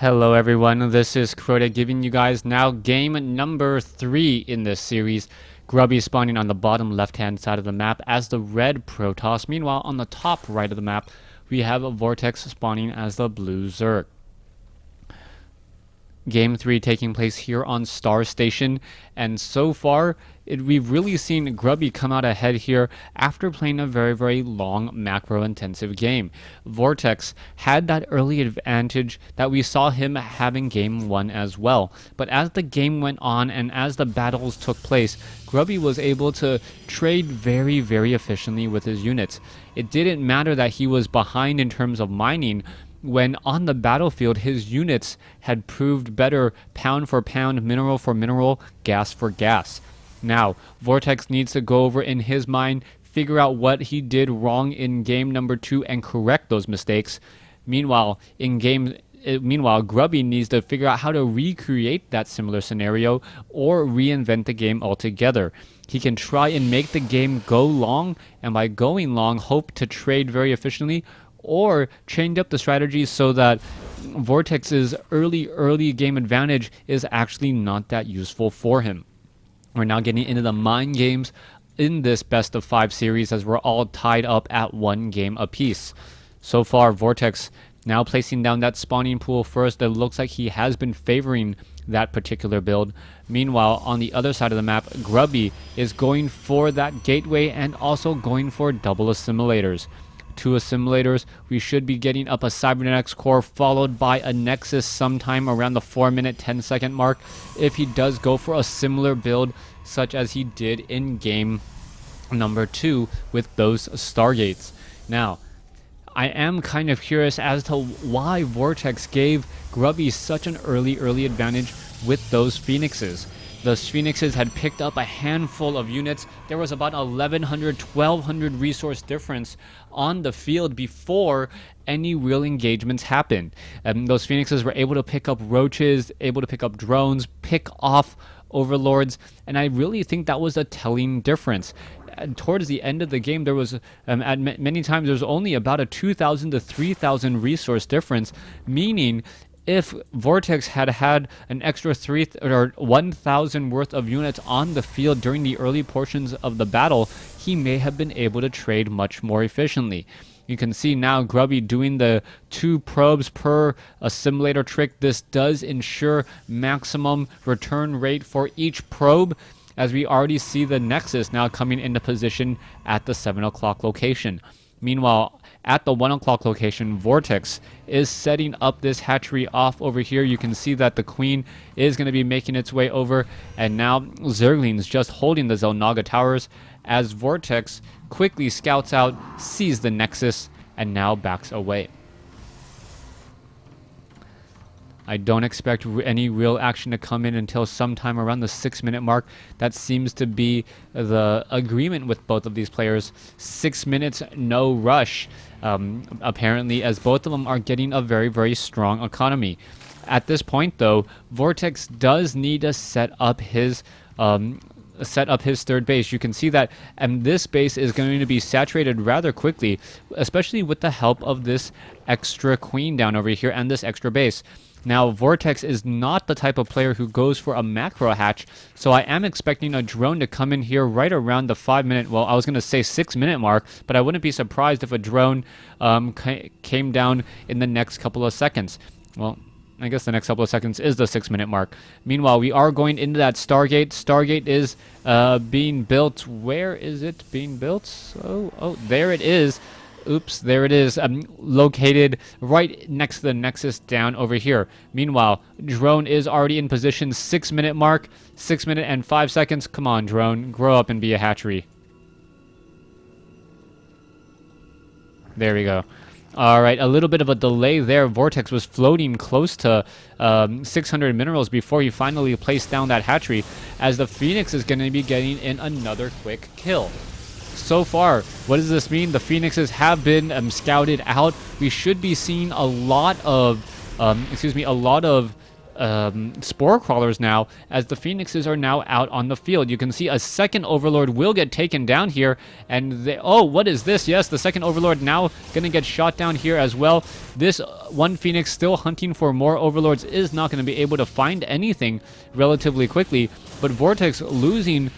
Hello everyone, this is Crota giving you guys now game number 3 in this series. Grubby spawning on the bottom left hand side of the map as the red Protoss. Meanwhile on the top right of the map we have a Vortix spawning as the blue Zerg. Game 3 taking place here on Star Station, and so far we've really seen Grubby come out ahead here after playing a very long macro intensive game. Vortix had that early advantage that we saw him having game 1 as well, but as the game went on and as the battles took place, Grubby was able to trade very efficiently with his units. It didn't matter that he was behind in terms of mining, when on the battlefield his units had proved better pound for pound, mineral for mineral, gas for gas. Now, Vortix needs to go over in his mind, figure out what he did wrong in game number 2 and correct those mistakes. Meanwhile, Grubby needs to figure out how to recreate that similar scenario or reinvent the game altogether. He can try and make the game go long, and by going long, hope to trade very efficiently, or change up the strategy so that Vortex's early game advantage is actually not that useful for him. We're now getting into the mind games in this best of 5 series as we're all tied up at 1 game apiece. So far, Vortix now placing down that spawning pool first. It looks like he has been favoring that particular build. Meanwhile, on the other side of the map, Grubby is going for that gateway and also going for double assimilators. 2 assimilators, we should be getting up a cybernetics core followed by a nexus sometime around the 4-minute 10-second mark if he does go for a similar build such as he did in game number 2 with those stargates. Now, I am kind of curious as to why Vortix gave Grubby such an early advantage with those phoenixes. The Phoenixes had picked up a handful of units. There was about 1,100, 1,200 resource difference on the field before any real engagements happened. Those Phoenixes were able to pick up roaches, able to pick up drones, pick off overlords, and I really think that was a telling difference. Towards the end of the game, there was many times there was only about a 2,000 to 3,000 resource difference, meaning if Vortix had an extra 1,000 worth of units on the field during the early portions of the battle, he may have been able to trade much more efficiently. You can see now Grubby doing the 2 probes per assimilator trick. This does ensure maximum return rate for each probe, as we already see the nexus now coming into position at the 7 o'clock location. Meanwhile, at the 1 o'clock location, Vortix is setting up this hatchery off over here. You can see that the queen is going to be making its way over, and now Zerglings just holding the Zelnaga towers as Vortix quickly scouts out, sees the nexus, and now backs away. I don't expect any real action to come in until sometime around the 6-minute mark. That seems to be the agreement with both of these players. 6 minutes, no rush, apparently, as both of them are getting a very strong economy. At this point, though, Vortix does need to set up his third base. You can see that this base is going to be saturated rather quickly, especially with the help of this extra queen down over here and this extra base. Now, Vortix is not the type of player who goes for a macro hatch, so I am expecting a drone to come in here right around the 5-minute, well, I was going to say 6-minute mark, but I wouldn't be surprised if a drone came down in the next couple of seconds. Well, I guess the next couple of seconds is the 6-minute mark. Meanwhile, we are going into that Stargate. Stargate is being built. Where is it being built? Oh, there it is. Oops, there it is, located right next to the nexus down over here. Meanwhile, drone is already in position, 6-minute mark, 6 minutes and 5 seconds. Come on, drone, grow up and be a hatchery. There we go. All right, a little bit of a delay there. Vortix was floating close to 600 minerals before he finally placed down that hatchery, as the Phoenix is going to be getting in another quick kill. So far, what does this mean? The Phoenixes have been scouted out. We should be seeing a lot of spore crawlers now, as the Phoenixes are now out on the field. You can see a second Overlord will get taken down here, and oh, what is this? Yes, the second Overlord now gonna get shot down here as well. This one Phoenix still hunting for more Overlords is not gonna be able to find anything relatively quickly, but Vortix losing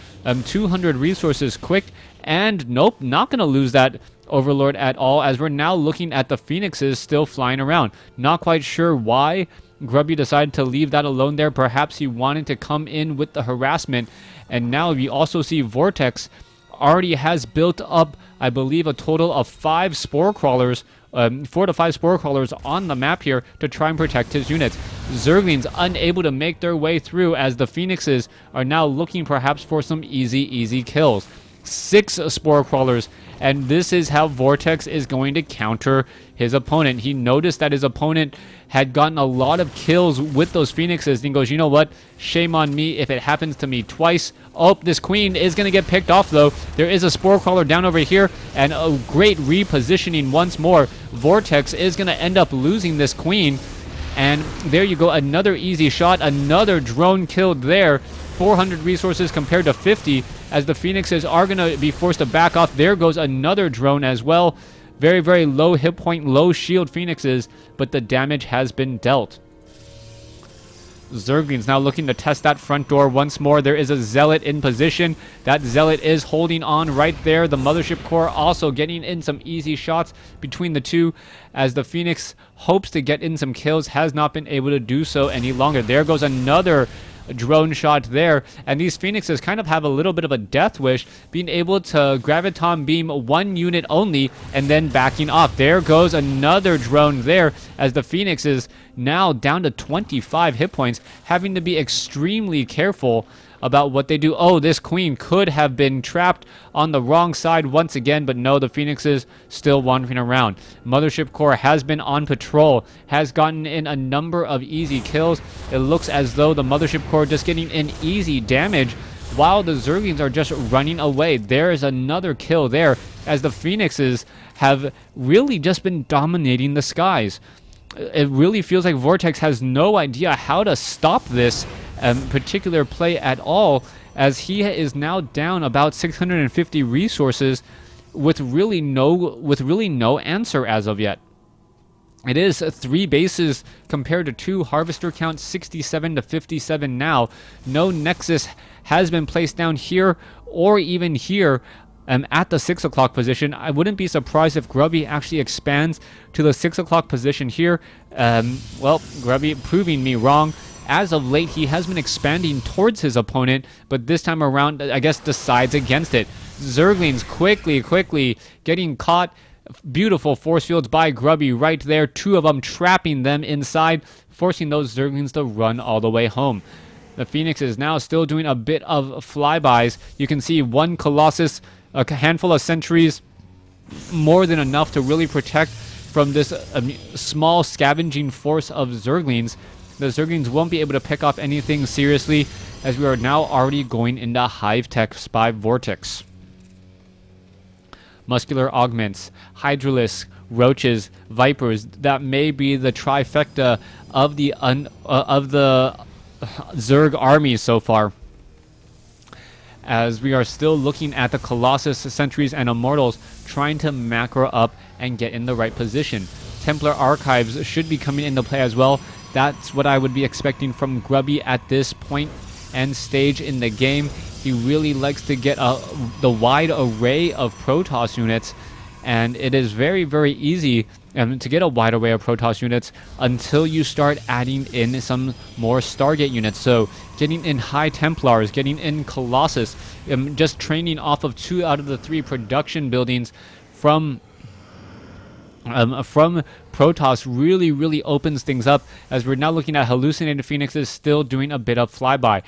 200 resources quick, and nope, not gonna lose that Overlord at all, as we're now looking at the Phoenixes still flying around. Not quite sure why Grubby decided to leave that alone there. Perhaps he wanted to come in with the harassment. And now we also see Vortix already has built up, I believe, a total of 5 spore crawlers, 4 to 5 spore crawlers on the map here to try and protect his units. Zerglings unable to make their way through, as the Phoenixes are now looking perhaps for some easy kills. 6 spore crawlers, and this is how Vortix is going to counter his opponent. He noticed that his opponent had gotten a lot of kills with those Phoenixes, and he goes, you know what, shame on me if it happens to me twice. Oh, this queen is going to get picked off though. There is a spore crawler down over here, and a great repositioning once more. Vortix is going to end up losing this queen, and there you go, another easy shot, another drone killed there. 400 resources compared to 50, as the Phoenixes are going to be forced to back off. There goes another drone as well. Very low hit point, low shield Phoenixes, but the damage has been dealt. Zerglings now looking to test that front door once more. There is a Zealot in position. That Zealot is holding on right there. The Mothership Core also getting in some easy shots between the two, as the Phoenix hopes to get in some kills, has not been able to do so any longer. There goes another drone shot there, and these Phoenixes kind of have a little bit of a death wish, being able to graviton beam one unit only and then backing off. There goes another drone there, as the Phoenixes now down to 25 hit points, having to be extremely careful about what they do. Oh, this queen could have been trapped on the wrong side once again, but no, the Phoenixes still wandering around. Mothership Core has been on patrol, has gotten in a number of easy kills. It looks as though the Mothership Core just getting in easy damage, while the Zerglings are just running away. There is another kill there, as the Phoenixes have really just been dominating the skies. It really feels like Vortix has no idea how to stop this particular play at all, as he is now down about 650 resources with really no answer as of yet. It is 3 bases compared to 2. Harvester count 67 to 57 now. No Nexus has been placed down here or even here at the 6 o'clock position. I wouldn't be surprised if Grubby actually expands to the 6 o'clock position here. Well, Grubby proving me wrong. As of late, he has been expanding towards his opponent, but this time around, I guess, decides against it. Zerglings quickly getting caught. Beautiful force fields by Grubby right there. 2 of them trapping them inside, forcing those Zerglings to run all the way home. The Phoenix is now still doing a bit of flybys. You can see 1 Colossus, a handful of sentries, more than enough to really protect from this small scavenging force of Zerglings. The Zerglings won't be able to pick off anything seriously, as we are now already going into Hive Tech by Vortix. Muscular augments, Hydralisks, Roaches, Vipers, that may be the trifecta of the Zerg army so far, as we are still looking at the Colossus, Sentries, and Immortals trying to macro up and get in the right position. Templar Archives should be coming into play as well. That's what I would be expecting from Grubby at this point and stage in the game. He really likes to get the wide array of Protoss units, and it is very easy to get a wide array of Protoss units until you start adding in some more Stargate units. So getting in High Templars, getting in Colossus, just training off of 2 out of the 3 production buildings from Protoss really opens things up, as we're now looking at Hallucinated Phoenixes still doing a bit of flyby.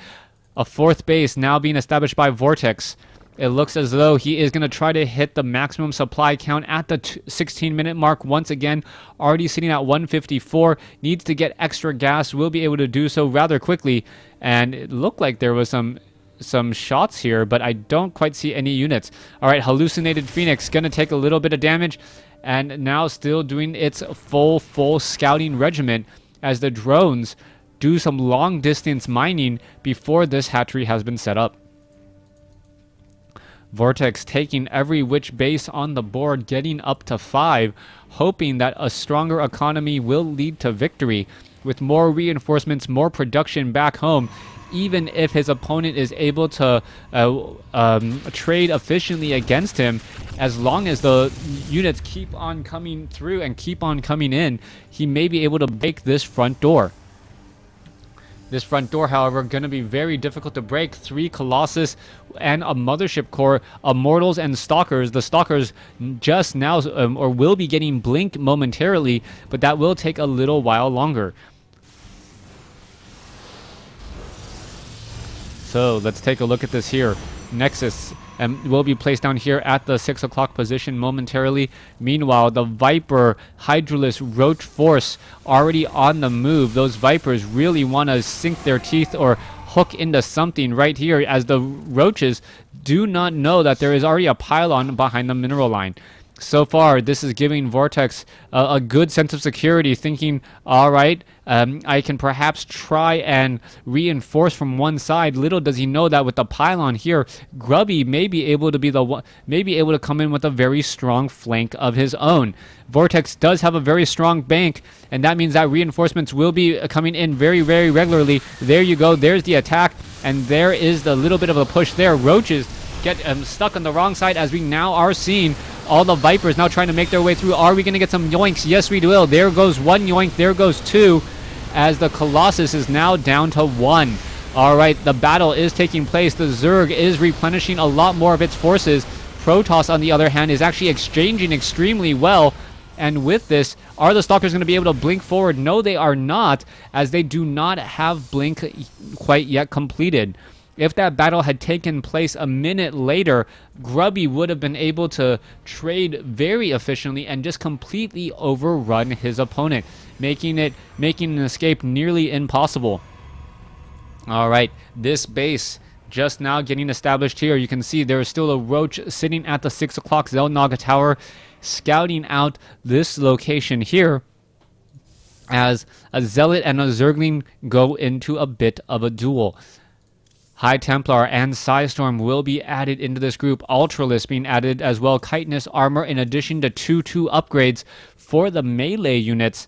A 4th base now being established by Vortix. It looks as though he is going to try to hit the maximum supply count at the 16-minute mark once again. Already sitting at 154. Needs to get extra gas. Will be able to do so rather quickly. And it looked like there was some shots here, but I don't quite see any units. All right, Hallucinated Phoenix going to take a little bit of damage, and now still doing its full scouting regiment, as the drones do some long distance mining before this hatchery has been set up. Vortix taking every which base on the board, getting up to 5, hoping that a stronger economy will lead to victory. With more reinforcements, more production back home, even if his opponent is able to trade efficiently against him, as long as the units keep on coming through and keep on coming in, he may be able to break this front door. This front door, however, going to be very difficult to break. 3 Colossus and a Mothership Core, Immortals and Stalkers. The Stalkers just now, or will be getting Blink momentarily, but that will take a little while longer. So let's take a look at this here. Nexus will be placed down here at the 6 o'clock position momentarily. Meanwhile, the Viper, Hydralisk, Roach Force already on the move. Those Vipers really want to sink their teeth or hook into something right here, as the Roaches do not know that there is already a pylon behind the mineral line. So far, this is giving Vortix a good sense of security, thinking, all right, I can perhaps try and reinforce from one side. Little does he know that with the pylon here, Grubby may be able to be the one, may be able to come in with a very strong flank of his own. Vortix does have a very strong bank, and that means that reinforcements will be coming in very, very regularly. There you go. There's the attack, and there is the little bit of a push there. Roaches get stuck on the wrong side, as we now are seeing all the Vipers now trying to make their way through. Are we going to get some yoinks? Yes, we will. There goes 1 yoink. There goes 2, as the Colossus is now down to 1. All right, the battle is taking place. The Zerg is replenishing a lot more of its forces. Protoss, on the other hand, is actually exchanging extremely well. And with this, are the Stalkers going to be able to blink forward? No, they are not, as they do not have blink quite yet completed. If that battle had taken place a minute later, Grubby would have been able to trade very efficiently and just completely overrun his opponent, making an escape nearly impossible. All right, this base just now getting established here. You can see there is still a Roach sitting at the 6 o'clock Xelnaga Tower, scouting out this location here, as a Zealot and a Zergling go into a bit of a duel. High Templar and Psystorm will be added into this group. Ultralisk being added as well. Chitinous armor in addition to 2/2 upgrades for the melee units,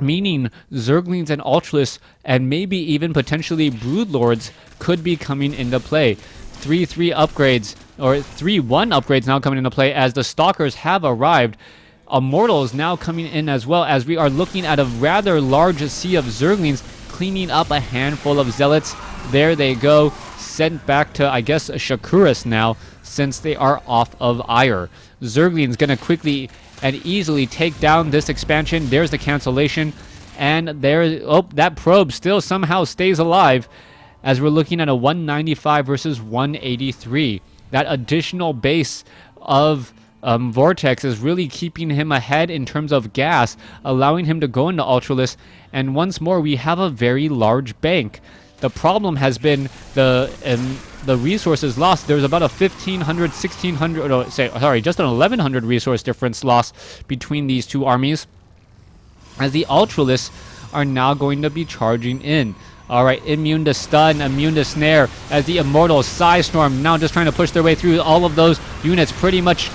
meaning Zerglings and Ultralisks and maybe even potentially Broodlords could be coming into play. 3/3 upgrades, or 3/1 upgrades now coming into play, as the Stalkers have arrived. Immortals now coming in as well, as we are looking at a rather large sea of Zerglings cleaning up a handful of Zealots. There they go, sent back to, I guess, Shakuras now, since they are off of Ire. Zergling's going to quickly and easily take down this expansion. There's the cancellation, and there, oh, that probe still somehow stays alive, as we're looking at a 195 versus 183. That additional base of Vortix is really keeping him ahead in terms of gas, allowing him to go into Ultralisk, and once more we have a very large bank. The problem has been the resources lost. There's about a 1,500, 1,600, or sorry, just an 1,100 resource difference lost between these two armies, as the Ultralisks are now going to be charging in. All right, immune to stun, immune to snare, as the Immortals, Psystorm, now just trying to push their way through. All of those units pretty much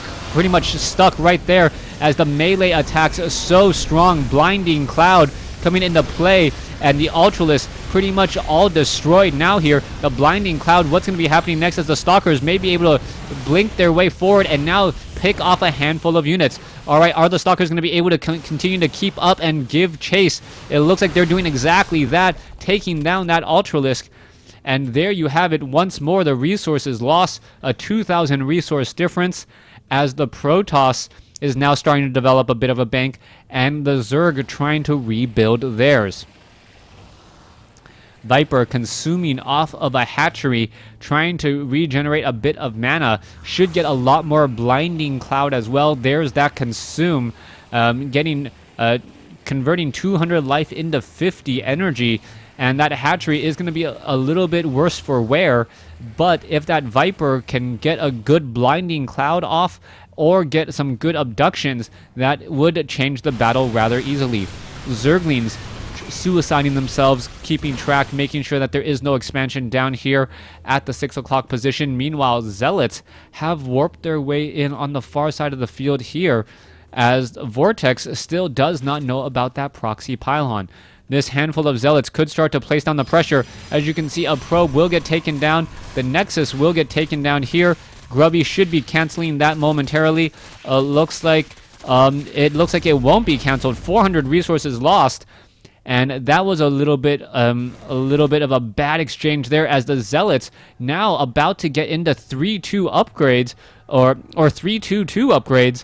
stuck right there, as the melee attacks are so strong. Blinding Cloud coming into play, and the Ultralisk pretty much all destroyed now here. The Blinding Cloud, what's going to be happening next, as the Stalkers may be able to blink their way forward and now pick off a handful of units. All right, are the Stalkers going to be able to continue to keep up and give chase? It looks like they're doing exactly that, taking down that Ultralisk. And there you have it. Once more, the resources lost, a 2,000 resource difference, as the Protoss is now starting to develop a bit of a bank, and the Zerg trying to rebuild theirs. Viper consuming off of a hatchery, trying to regenerate a bit of mana, should get a lot more Blinding Cloud as well. There's that consume, converting 200 life into 50 energy, and that hatchery is going to be a little bit worse for wear. But if that Viper can get a good Blinding Cloud off, or get some good abductions, that would change the battle rather easily. Zerglings suiciding themselves, keeping track, making sure that there is no expansion down here at the 6 o'clock position. Meanwhile, Zealots have warped their way in on the far side of the field here, as Vortix still does not know about that proxy pylon. This handful of Zealots could start to place down the pressure. As you can see, a probe will get taken down. The Nexus will get taken down here. Grubby should be canceling that momentarily. It looks like it won't be canceled. 400 resources lost. And that was a little bit of a bad exchange there, as the Zealots now about to get into 3-2 upgrades or 3-2-2 upgrades,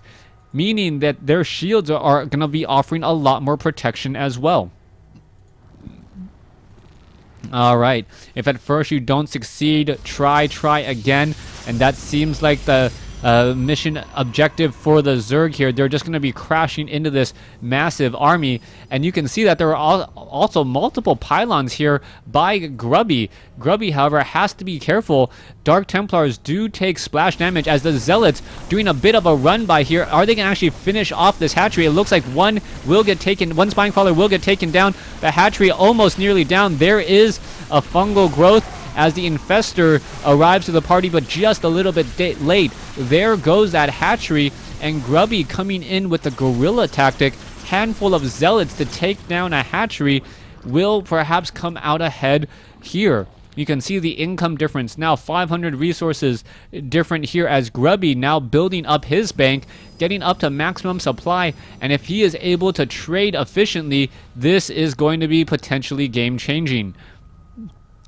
meaning that their shields are going to be offering a lot more protection as well. All right, if at first you don't succeed, try again, and that seems like the mission objective for the Zerg here. They're just going to be crashing into this massive army, and you can see that there are also multiple pylons here by Grubby. Grubby, however, has to be careful. Dark Templars do take splash damage, as the Zealots doing a bit of a run by here. Are they going to actually finish off this hatchery? It looks like one spine crawler will get taken down. The hatchery almost nearly down. There is a fungal growth as the infestor arrives to the party, but just a little bit late. There goes that hatchery, and Grubby coming in with the guerrilla tactic. Handful of Zealots to take down a hatchery will perhaps come out ahead here. You can see the income difference now, 500 resources different here, as Grubby now building up his bank, getting up to maximum supply, and if he is able to trade efficiently, this is going to be potentially game-changing.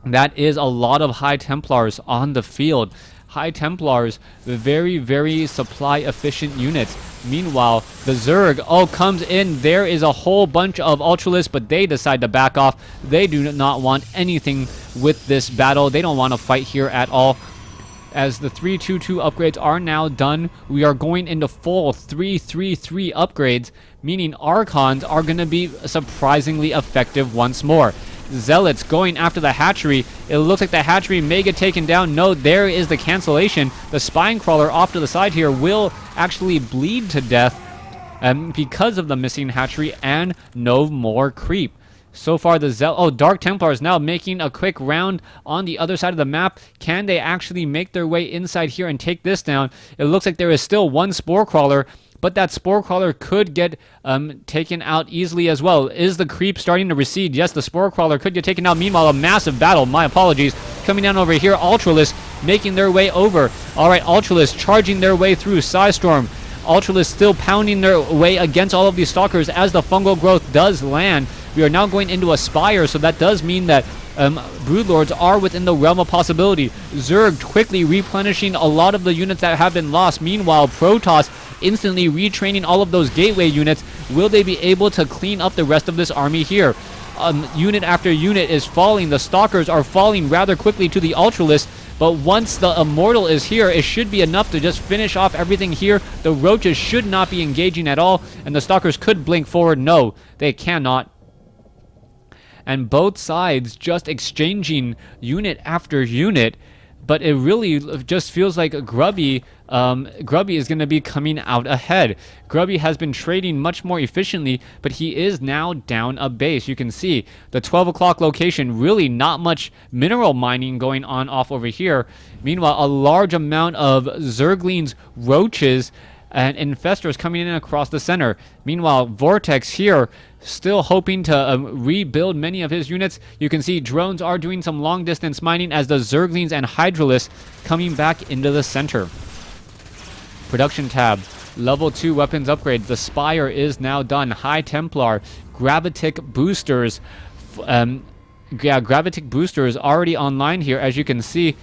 That is a lot of High Templars on the field. High Templars, very, very supply-efficient units. Meanwhile, the Zerg, comes in. There is a whole bunch of Ultralists, but they decide to back off. They do not want anything with this battle. They don't want to fight here at all. As the 3-2-2 upgrades are now done, we are going into full 3-3-3 upgrades, meaning Archons are going to be surprisingly effective once more. Zealots going after the hatchery. It looks like the hatchery may get taken down. No, there is the cancellation. The spine crawler off to the side here will actually bleed to death because of the missing hatchery and no more creep. So far, the Dark Templars now making a quick round on the other side of the map. Can they actually make their way inside here and take this down? It looks like there is still one Spore Crawler, but that Spore Crawler could get taken out easily as well. Is the creep starting to recede? Yes, the Spore Crawler could get taken out. Meanwhile, a massive battle, my apologies, coming down over here. Ultralists making their way over. All right, Ultralists charging their way through. Psystorm. Ultralists still pounding their way against all of these Stalkers as the fungal growth does land. We are now going into a Spire, so that does mean that Broodlords are within the realm of possibility. Zerg quickly replenishing a lot of the units that have been lost. Meanwhile, Protoss instantly retraining all of those gateway units. Will they be able to clean up the rest of this army here? Unit after unit is falling. The Stalkers are falling rather quickly to the Ultralists. But once the Immortal is here, it should be enough to just finish off everything here. The Roaches should not be engaging at all. And the Stalkers could blink forward. No, they cannot. And both sides just exchanging unit after unit. But it really just feels like Grubby is going to be coming out ahead. Grubby has been trading much more efficiently, but he is now down a base. You can see the 12 o'clock location, really not much mineral mining going on off over here. Meanwhile, a large amount of Zerglings, Roaches, and Infestors coming in across the center. Meanwhile, Vortix here still hoping to rebuild many of his units. You can see drones are doing some long distance mining as the Zerglings and Hydralisks coming back into the center. Production tab, level 2 weapons upgrade. The Spire is now done. High Templar, Gravitic boosters. Gravitic boosters already online here, as you can see.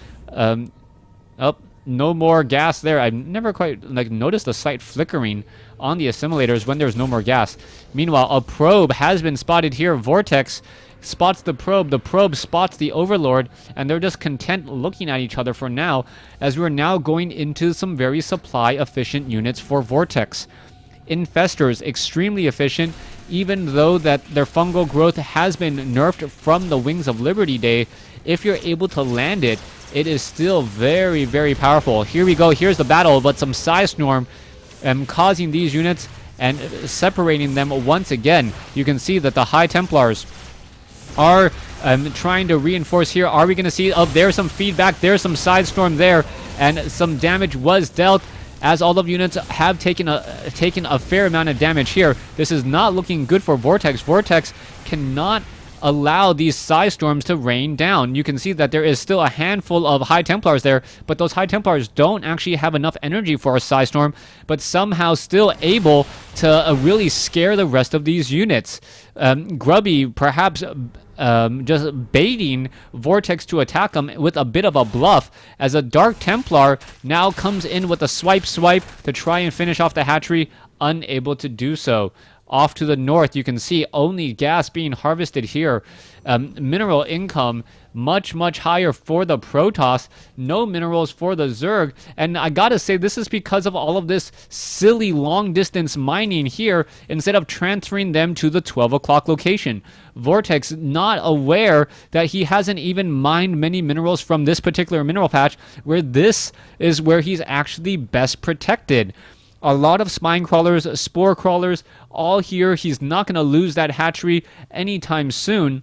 No more gas there. I've never quite noticed the slight flickering on the assimilators when there's no more gas. Meanwhile, a probe has been spotted here. Vortix spots the probe spots the Overlord, and they're just content looking at each other for now, as we're now going into some very supply efficient units for Vortix. Infestors, extremely efficient, even though that their fungal growth has been nerfed from the Wings of Liberty Day. If you're able to land it, it is still very, very powerful. Here we go. Here's the battle, but some Psystorm causing these units and separating them once again. You can see that the High Templars are trying to reinforce here. Are we going to see? Oh, there's some feedback. There's some side storm there, and some damage was dealt, as all of units have taken a fair amount of damage here. This is not looking good for Vortix. Vortix cannot allow these Psi Storms to rain down. You can see that there is still a handful of High Templars there, but those High Templars don't actually have enough energy for a Psi Storm, but somehow still able to really scare the rest of these units. Grubby perhaps just baiting Vortix to attack him with a bit of a bluff, as a Dark Templar now comes in with a swipe to try and finish off the hatchery, unable to do so. Off to the north, you can see only gas being harvested here. Mineral income much higher for the Protoss. No minerals for the Zerg. And I gotta say, this is because of all of this silly long distance mining here instead of transferring them to the 12 o'clock location. Vortix not aware that he hasn't even mined many minerals from this particular mineral patch, where this is where he's actually best protected. A lot of spine crawlers, spore crawlers, all here. He's not going to lose that hatchery anytime soon,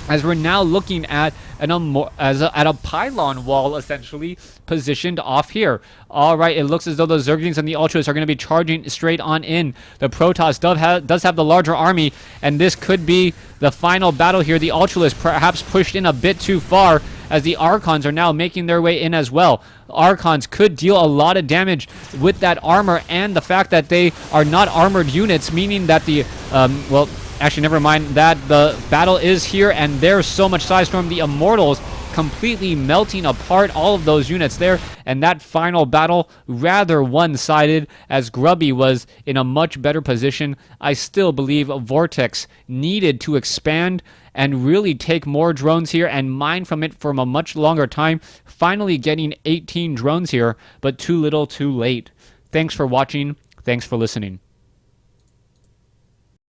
as we're now looking at a pylon wall essentially positioned off here. All right, it looks as though the Zerglings and the Ultras are going to be charging straight on in. The Protoss does have the larger army, and this could be the final battle here. The Ultras perhaps pushed in a bit too far, as the Archons are now making their way in as well. Archons could deal a lot of damage with that armor, and the fact that they are not armored units, meaning that the well, actually, never mind that. The battle is here, and there's so much Psi Storm. The Immortals completely melting apart all of those units there, and that final battle rather one-sided, as Grubby was in a much better position. I still believe Vortix needed to expand and really take more drones here and mine from it for a much longer time, finally getting 18 drones here, but too little too late. Thanks for watching. Thanks for listening.